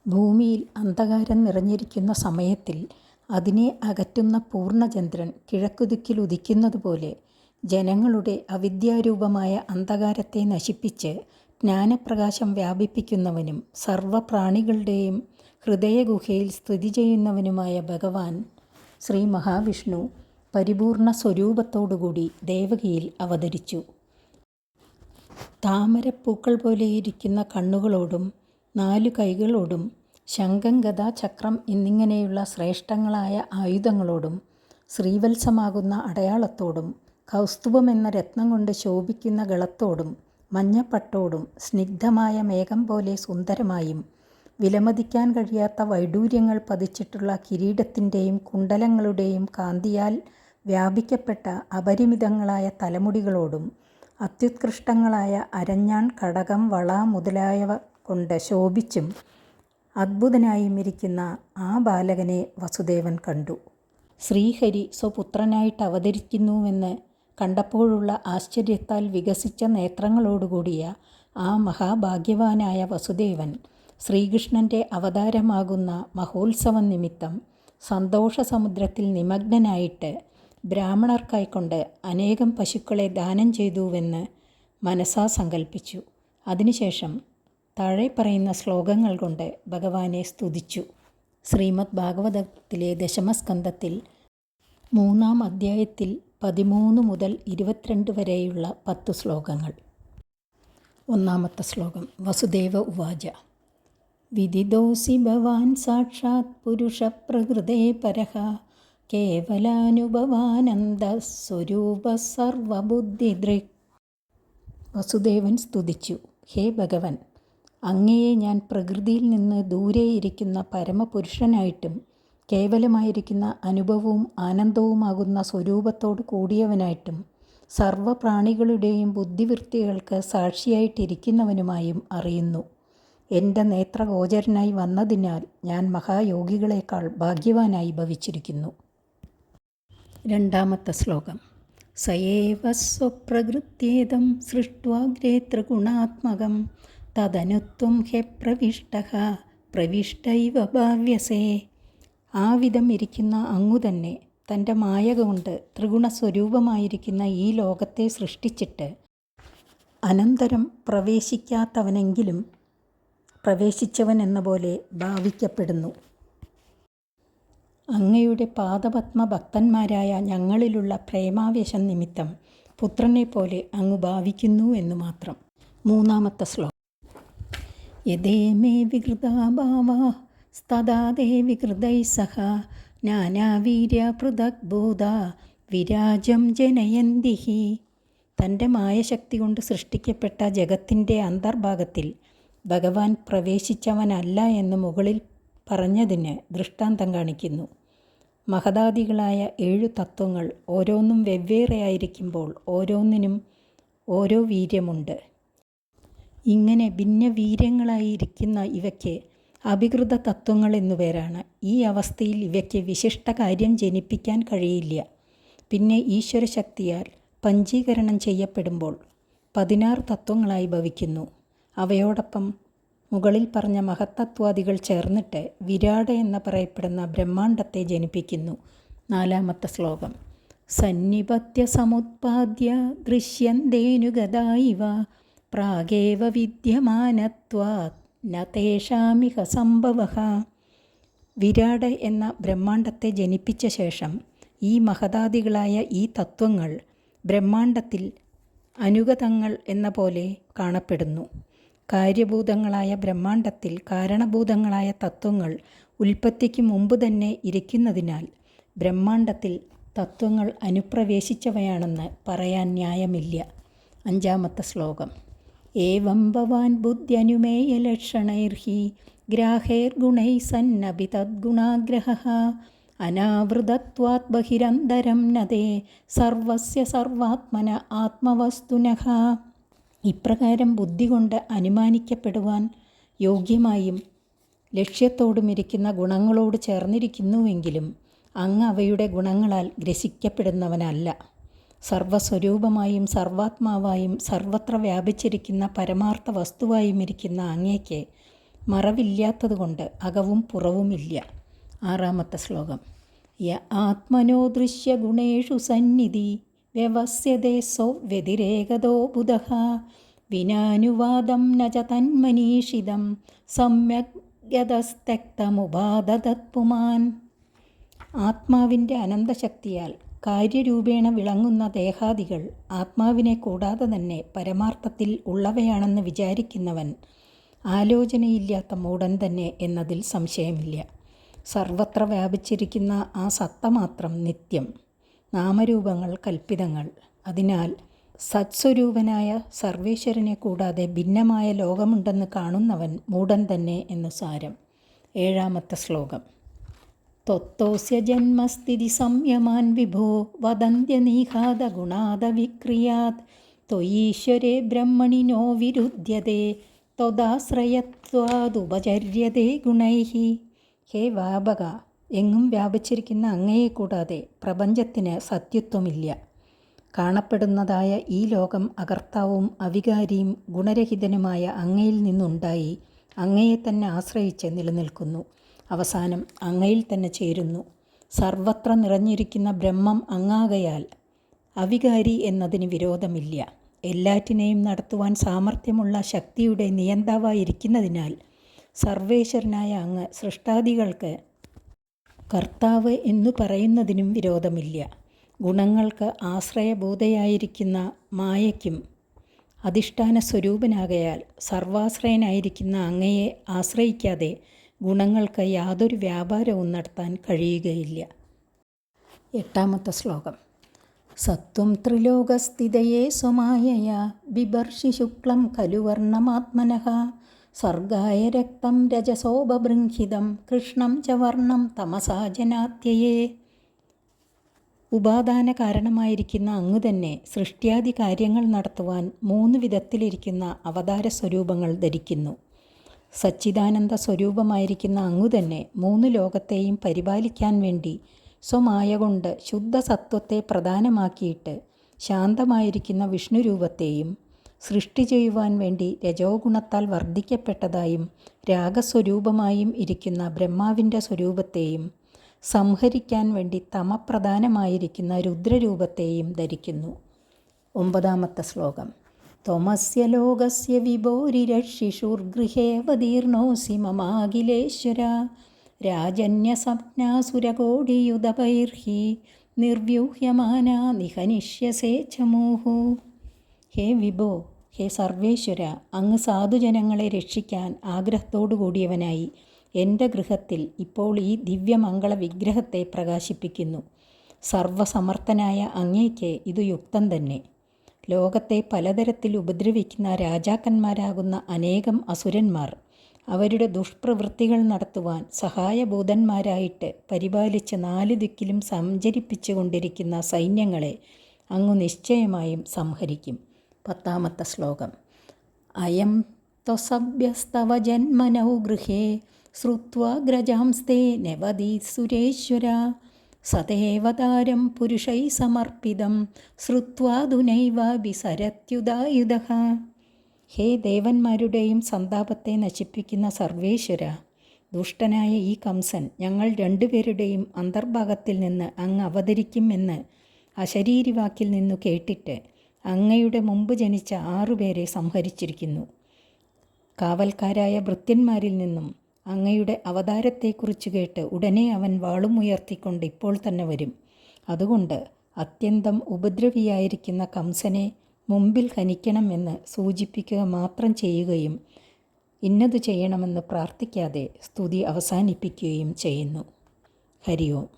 ഭൂമിയിൽ അന്ധകാരം നിറഞ്ഞിരിക്കുന്ന സമയത്തിൽ അതിനെ അകറ്റുന്ന പൂർണ്ണചന്ദ്രൻ കിഴക്കുദിക്കിൽ ഉദിക്കുന്നതുപോലെ ജനങ്ങളുടെ അവിദ്യാരൂപമായ അന്ധകാരത്തെ നശിപ്പിച്ച് ജ്ഞാനപ്രകാശം വ്യാപിപ്പിക്കുന്നവനും സർവപ്രാണികളുടെയും ഹൃദയഗുഹയിൽ സ്ഥിതി ചെയ്യുന്നവനുമായ ഭഗവാൻ ശ്രീ മഹാവിഷ്ണു പരിപൂർണ സ്വരൂപത്തോടുകൂടി ദേവകിയിൽ അവതരിച്ചു. താമരപ്പൂക്കൾ പോലെയിരിക്കുന്ന കണ്ണുകളോടും 4 കൈകളോടും ശംഖം, ഗദ, ചക്രം എന്നിങ്ങനെയുള്ള ശ്രേഷ്ഠങ്ങളായ ആയുധങ്ങളോടും ശ്രീവത്സമാകുന്ന അടയാളത്തോടും കൗസ്തുഭമെന്ന രത്നം കൊണ്ട് ശോഭിക്കുന്ന ഗളത്തോടും മഞ്ഞപ്പട്ടോടും സ്നിഗ്ധമായ മേഘം പോലെ സുന്ദരമായും വിലമതിക്കാൻ കഴിയാത്ത വൈഡൂര്യങ്ങൾ പതിച്ചിട്ടുള്ള കിരീടത്തിൻ്റെയും കുണ്ടലങ്ങളുടെയും കാന്തിയാൽ വ്യാപിക്കപ്പെട്ട അപരിമിതങ്ങളായ തലമുടികളോടും അത്യുത്കൃഷ്ടങ്ങളായ അരഞ്ഞാൺ, കടകം, വള മുതലായവ കൊണ്ട് ശോഭിച്ചും അദ്ഭുതനായും ഇരിക്കുന്ന ആ ബാലകനെ വസുദേവൻ കണ്ടു. ശ്രീഹരി സ്വപുത്രനായിട്ട് അവതരിക്കുന്നുവെന്ന് കണ്ടപ്പോഴുള്ള ആശ്ചര്യത്താൽ വികസിച്ച നേത്രങ്ങളോടുകൂടിയ ആ മഹാഭാഗ്യവാനായ വസുദേവൻ ശ്രീകൃഷ്ണൻ്റെ അവതാരമാകുന്ന മഹോത്സവം നിമിത്തം സന്തോഷസമുദ്രത്തിൽ നിമഗ്നനായിട്ട് ബ്രാഹ്മണർക്കായിക്കൊണ്ട് അനേകം പശുക്കളെ ദാനം ചെയ്തുവെന്ന് മനസാ സങ്കൽപ്പിച്ചു. അതിനുശേഷം താഴെ പറയുന്ന ശ്ലോകങ്ങൾ കൊണ്ട് ഭഗവാനെ സ്തുതിച്ചു. ശ്രീമദ് ഭാഗവതത്തിലെ ദശമസ്കന്ധത്തിൽ 3-ാം അധ്യായത്തിൽ 13 മുതൽ 22 വരെയുള്ള 10 ശ്ലോകങ്ങൾ. 1-ാമത്തെ ശ്ലോകം. വസുദേവ ഉവാച വിദിതോസി ഭവാൻ സാക്ഷാത് പുരുഷപ്രകൃതേ പരഃ കേവലാനുഭവാനന്ദ സ്വരൂപ സർവബുദ്ധിദൃക്. വസുദേവൻ സ്തുതിച്ചു. ഹേ ഭഗവൻ, അങ്ങയെ ഞാൻ പ്രകൃതിയിൽ നിന്ന് ദൂരെയിരിക്കുന്ന പരമപുരുഷനായിട്ടും കേവലമായിരിക്കുന്ന അനുഭവവും ആനന്ദവുമാകുന്ന സ്വരൂപത്തോട് കൂടിയവനായിട്ടും സർവപ്രാണികളുടെയും ബുദ്ധിവൃത്തികൾക്ക് സാക്ഷിയായിട്ടിരിക്കുന്നവനുമായും അറിയുന്നു. എൻ്റെ നേത്രഗോചരനായി വന്നതിനാൽ ഞാൻ മഹായോഗികളെക്കാൾ ഭാഗ്യവാനായി ഭവിച്ചിരിക്കുന്നു. 2-ാമത്തെ ശ്ലോകം. സയേവ സ്വപ്രകൃത്യേദം സൃഷ്ട്വാഗ്രേ ത്രിഗുണാത്മകം തദനുത്വം ഹെ പ്രവിഷ്ടഃ പ്രവിഷ്ടൈവ ഭാവ്യസേ. ആ വിധം ഇരിക്കുന്ന അങ്ങു തന്നെ തൻ്റെ മായ കൊണ്ട് ത്രിഗുണസ്വരൂപമായിരിക്കുന്ന ഈ ലോകത്തെ സൃഷ്ടിച്ചിട്ട് അനന്തരം പ്രവേശിക്കാത്തവനെങ്കിലും പ്രവേശിച്ചവൻ എന്ന പോലെ ഭാവിക്കപ്പെടുന്നു. അങ്ങയുടെ പാദപത്മ ഭക്തന്മാരായ ഞങ്ങളിലുള്ള പ്രേമാവേശം നിമിത്തം പുത്രനെ പോലെ അങ്ങ് ഭാവിക്കുന്നു എന്നു മാത്രം. 3-ാമത്തെ ശ്ലോകം. യദേമേ വികൃതാ ഭാവാ സ്തദാ തേ വികൃതൈഃ സഹ നാനാവീര്യ പൃഥക് ഭൂതാ വിരാജം ജനയന്തിഹി. തൻ്റെ മായശക്തി കൊണ്ട് സൃഷ്ടിക്കപ്പെട്ട ജഗത്തിൻ്റെ അന്തർഭാഗത്തിൽ ഭഗവാൻ പ്രവേശിച്ചവനല്ല എന്ന് മുകളിൽ പറഞ്ഞതിന് ദൃഷ്ടാന്തം കാണിക്കുന്നു. മഹതാദികളായ 7 തത്വങ്ങൾ ഓരോന്നും വെവ്വേറെയായിരിക്കുമ്പോൾ ഓരോന്നിനും ഓരോ വീര്യമുണ്ട്. ഇങ്ങനെ ഭിന്ന വീര്യങ്ങളായിരിക്കുന്ന ഇവയ്ക്ക് അഭികൃത തത്വങ്ങൾ എന്നു പേരാണ്. ഈ അവസ്ഥയിൽ ഇവയ്ക്ക് വിശിഷ്ട കാര്യം ജനിപ്പിക്കാൻ കഴിയില്ല. പിന്നെ ഈശ്വരശക്തിയാൽ പഞ്ചീകരണം ചെയ്യപ്പെടുമ്പോൾ 16 തത്വങ്ങളായി ഭവിക്കുന്നു. അവയോടൊപ്പം മുകളിൽ പറഞ്ഞ മഹത്തത്വാദികൾ ചേർന്നിട്ട് വിരാട് എന്ന് പറയപ്പെടുന്ന ബ്രഹ്മാണ്ടത്തെ ജനിപ്പിക്കുന്നു. 4-ാമത്തെ ശ്ലോകം. സന്നിപത്യ സമുത്പാദ്യ ദൃശ്യന്തേനുഗതാ ഇവ പ്രാഗേവ വിദ്യമാനത്വാത് ന തേഷാമിഹ സംഭവഃ. വിരാട് എന്ന ബ്രഹ്മാണ്ടത്തെ ജനിപ്പിച്ച ശേഷം ഈ മഹതാദികളായ ഈ തത്വങ്ങൾ ബ്രഹ്മാണ്ടത്തിൽ അനുഗതങ്ങൾ എന്ന പോലെ കാണപ്പെടുന്നു. കാര്യഭൂതങ്ങളായ ബ്രഹ്മാണ്ടത്തിൽ കാരണഭൂതങ്ങളായ തത്വങ്ങൾ ഉൽപ്പത്തിക്ക് മുമ്പ് തന്നെ ഇരിക്കുന്നതിനാൽ ബ്രഹ്മാണ്ടത്തിൽ തത്വങ്ങൾ അനുപ്രവേശിച്ചവയാണെന്ന് പറയാൻ ന്യായമില്ല. 5-ാമത്തെ ശ്ലോകം. ഏവം ഭവാൻ ബുദ്ധ്യനുമേയലക്ഷണൈർഹി ഗ്രാഹൈർഗുണൈ സന്നപി തദ്ഗുണാഗ്രഹഃ അനാവൃതത്വാത് ബഹിരന്തരം നതേ സർവസ്യ സർവാത്മന ആത്മവസ്തുനഃ. ഇപ്രകാരം ബുദ്ധി കൊണ്ട് അനുമാനിക്കപ്പെടുവാൻ യോഗ്യമായും ലക്ഷ്യത്തോടുമിരിക്കുന്ന ഗുണങ്ങളോട് ചേർന്നിരിക്കുന്നുവെങ്കിലും അങ്ങ് അവയുടെ ഗുണങ്ങളാൽ ഗ്രസിക്കപ്പെടുന്നവനല്ല. സർവസ്വരൂപമായും സർവാത്മാവായും സർവത്ര വ്യാപിച്ചിരിക്കുന്ന പരമാർത്ഥ വസ്തുവായും ഇരിക്കുന്ന അങ്ങേക്ക് മറവില്ലാത്തതുകൊണ്ട് അകവും പുറവുമില്ല. 6-ാമത്തെ ശ്ലോകം. യ ആത്മനോ ദൃശ്യഗുണേഷു സന്നിധി വ്യവസ്യതേ സോ വ്യതിരേകതോ ബുധഃ വിനാനുവാദം ന ച തന്മനീഷിതം സമ്യക് യതസ്തക്തമുപാദതത്പുമാൻ. ആത്മാവിൻ്റെ അനന്തശക്തിയാൽ കാര്യരൂപേണ വിളങ്ങുന്ന ദേഹാദികൾ ആത്മാവിനെ കൂടാതെ തന്നെ പരമാർത്ഥത്തിൽ ഉള്ളവയാണെന്ന് വിചാരിക്കുന്നവൻ ആലോചനയില്ലാത്ത മൂഢൻ തന്നെ എന്നതിൽ സംശയമില്ല. സർവത്ര വ്യാപിച്ചിരിക്കുന്ന ആ സത്ത മാത്രം നിത്യം, നാമരൂപങ്ങൾ കൽപ്പിതങ്ങൾ. അതിനാൽ സത്സ്വരൂപനായ സർവേശ്വരനെ കൂടാതെ ഭിന്നമായ ലോകമുണ്ടെന്ന് കാണുന്നവൻ മൂഢൻ തന്നെ എന്ന് സാരം. 7-ാമത്തെ ശ്ലോകം. ത്വത്തോസ്യ ജന്മസ്ഥിതി സംയമാൻ വിഭോ വദന്ത്യനീഹാദ ഗുണാദ വിക്രിയാത് ത്വയീശ്വരേ ബ്രഹ്മണിനോ വിരുദ്ധ്യതേ ത്വദാശ്രയത്വാദുപചര്യതേ ഗുണൈഃ. ഹേ വ്യാപക, എങ്ങും വ്യാപിച്ചിരിക്കുന്ന അങ്ങയെ കൂടാതെ പ്രപഞ്ചത്തിന് സത്യത്വമില്ല. കാണപ്പെടുന്നതായ ഈ ലോകം അകർത്താവും അവികാരിയും ഗുണരഹിതനുമായ അങ്ങയിൽ നിന്നുണ്ടായി അങ്ങയെ തന്നെ ആശ്രയിച്ച് നിലനിൽക്കുന്നു. അവസാനം അങ്ങയിൽ തന്നെ ചേരുന്നു. സർവത്ര നിറഞ്ഞിരിക്കുന്ന ബ്രഹ്മം അങ്ങാകയാൽ അവികാരി എന്നതിന് വിരോധമില്ല. എല്ലാറ്റിനെയും നടത്തുവാൻ സാമർഥ്യമുള്ള ശക്തിയുടെ നിയന്താവായിരിക്കുന്നതിനാൽ സർവേശ്വരനായ അങ്ങ് സൃഷ്ടാദികൾക്ക് കർത്താവ് എന്നു പറയുന്നതിനും വിരോധമില്ല. ഗുണങ്ങൾക്ക് ആശ്രയഭൂതയായിരിക്കുന്ന മായയ്ക്കും അധിഷ്ഠാന സ്വരൂപനാകയാൽ സർവാശ്രയനായിരിക്കുന്ന അങ്ങയെ ആശ്രയിക്കാതെ ഗുണങ്ങൾക്ക് യാതൊരു വ്യാപാരവും നടത്താൻ കഴിയുകയില്ല. 8-ാമത്തെ ശ്ലോകം. സത്വം ത്രിലോകസ്ഥിതയേ സ്വമായയാ ബിഭർഷി ശുക്ലം ഖലു വർണ്ണമാത്മനഃ സർഗായ രക്തം രജസോപബൃംഹിതം കൃഷ്ണം ച വർണ്ണം തമസാ ജനാത്യയേ. ഉപാദാന കാരണമായിരിക്കുന്ന അങ്ങ് തന്നെ സൃഷ്ട്യാദി കാര്യങ്ങൾ നടത്തുവാൻ 3 വിധത്തിലിരിക്കുന്ന അവതാര സ്വരൂപങ്ങൾ ധരിക്കുന്നു. സച്ചിദാനന്ദ സ്വരൂപമായിരിക്കുന്ന അങ്ങു തന്നെ 3 ലോകത്തെയും പരിപാലിക്കാൻ വേണ്ടി സ്വമായ കൊണ്ട് ശുദ്ധ സത്വത്തെ പ്രധാനമാക്കിയിട്ട് ശാന്തമായിരിക്കുന്ന വിഷ്ണു രൂപത്തെയും സൃഷ്ടി ചെയ്യുവാൻ വേണ്ടി രജോ ഗുണത്താൽ വർദ്ധിക്കപ്പെട്ടതായും രാഗസ്വരൂപമായും ഇരിക്കുന്ന ബ്രഹ്മാവിൻ്റെ സ്വരൂപത്തെയും സംഹരിക്കാൻ വേണ്ടി തമപ്രധാനമായിരിക്കുന്ന രുദ്രരൂപത്തെയും ധരിക്കുന്നു. 9-ാമത്തെ ശ്ലോകം. ത്വമസ്യ ലോകസ്യ വിഭോരിരക്ഷിഷുർഗൃഹേവതീർണോസി മമാഖിലേശ്വര രാജന്യസപ്നാസുരകോടിയുതപൈർഹി നിർവ്യൂഹ്യമാനാ നിഹനിഷ്യസേ ചമൂഹു. ഹേ വിഭോ, ഹേ സർവേശ്വര, അങ്ങ് സാധുജനങ്ങളെ രക്ഷിക്കാൻ ആഗ്രഹത്തോടു കൂടിയവനായി എൻ്റെ ഗൃഹത്തിൽ ഇപ്പോൾ ഈ ദിവ്യമംഗള വിഗ്രഹത്തെ പ്രകാശിപ്പിക്കുന്നു. സർവസമർത്ഥനായ അങ്ങേക്ക് ഇത് യുക്തം തന്നെ. ലോകത്തെ പലതരത്തിൽ ഉപദ്രവിക്കുന്ന രാജാക്കന്മാരാകുന്ന അനേകം അസുരന്മാർ അവരുടെ ദുഷ്പ്രവൃത്തികൾ നടത്തുവാൻ സഹായഭൂതന്മാരായിട്ട് പരിപാലിച്ച് 4 ദിക്കിലും സഞ്ചരിപ്പിച്ചു കൊണ്ടിരിക്കുന്ന സൈന്യങ്ങളെ അങ്ങു നിശ്ചയമായും സംഹരിക്കും. 10-ാമത്തെ ശ്ലോകം. അയം ത്വസഭ്യസ്തവ ജന്മനൗ ഗൃഹേ ശ്രുത്വാ ഗ്രജാംസ്തേ നവതി സുരേശ്വര സദേവതാരം പുരുഷൈ സമർപ്പിതം ശ്രുത്വാധുനൈവ വിസരത്യുദായുധഃ. ഹേ ദേവന്മാരുടെയും സന്താപത്തെ നശിപ്പിക്കുന്ന സർവേശ്വര, ദുഷ്ടനായ ഈ കംസൻ ഞങ്ങൾ 2 പേരുടെയും അന്തർഭാഗത്തിൽ നിന്ന് അങ്ങ് അവതരിക്കും എന്ന് അശരീരി വാക്കിൽ നിന്നു കേട്ടിട്ട് അങ്ങയുടെ മുമ്പ് ജനിച്ച 6 പേരെ സംഹരിച്ചിരിക്കുന്നു. കാവൽക്കാരായ ഭൃത്യന്മാരിൽ നിന്നും അങ്ങയുടെ അവതാരത്തെക്കുറിച്ച് കേട്ട് ഉടനെ അവൻ വാളുമുയർത്തിക്കൊണ്ട് ഇപ്പോൾ തന്നെ വരും. അതുകൊണ്ട് അത്യന്തം ഉപദ്രവിയായിരിക്കുന്ന കംസനെ മുമ്പിൽ ഹനിക്കണമെന്ന് സൂചിപ്പിക്കുക മാത്രം ചെയ്യുകയും ഇന്നതു ചെയ്യണമെന്ന് പ്രാർത്ഥിക്കാതെ സ്തുതി അവസാനിപ്പിക്കുകയും ചെയ്യുന്നു. ഹരി ഓം.